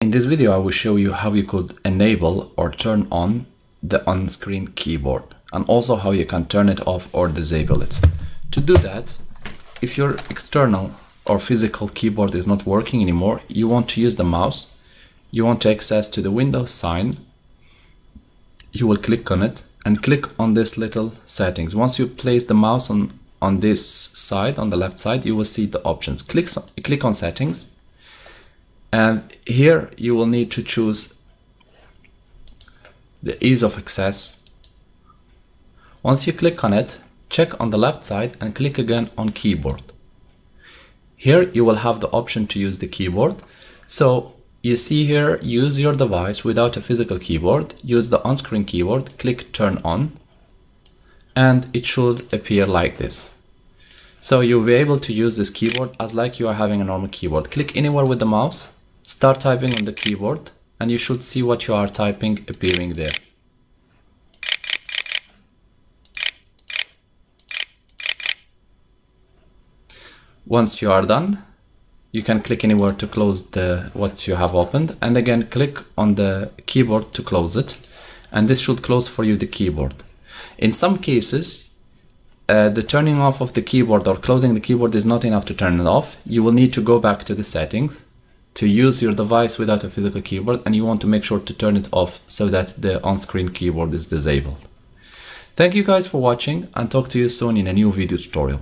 In this video, I will show you how you could enable or turn on the on-screen keyboard, and also how you can turn it off or disable it. To do that, if your external or physical keyboard is not working anymore, you want to use the mouse, you want to access to the Windows sign, you will click on it and click on this little settings. Once you place the mouse on this side, on the left side, you will see the options. Click on settings. And here you will need to choose the ease of access. Once you click on it, check on the left side and click again on keyboard. Here you will have the option to use the keyboard. So you see here, use your device without a physical keyboard, use the on-screen keyboard, click turn on, and it should appear like this. So you'll be able to use this keyboard as like you are having a normal keyboard. Click anywhere with the mouse, start typing on the keyboard, and you should see what you are typing appearing there. Once you are done, you can click anywhere to close what you have opened, and again click on the keyboard to close it, and this should close for you the keyboard. In some cases, the turning off of the keyboard or closing the keyboard is not enough to turn it off. You will need to go back to the settings to use your device without a physical keyboard, and you want to make sure to turn it off so that the on-screen keyboard is disabled. Thank you guys for watching, and talk to you soon in a new video tutorial.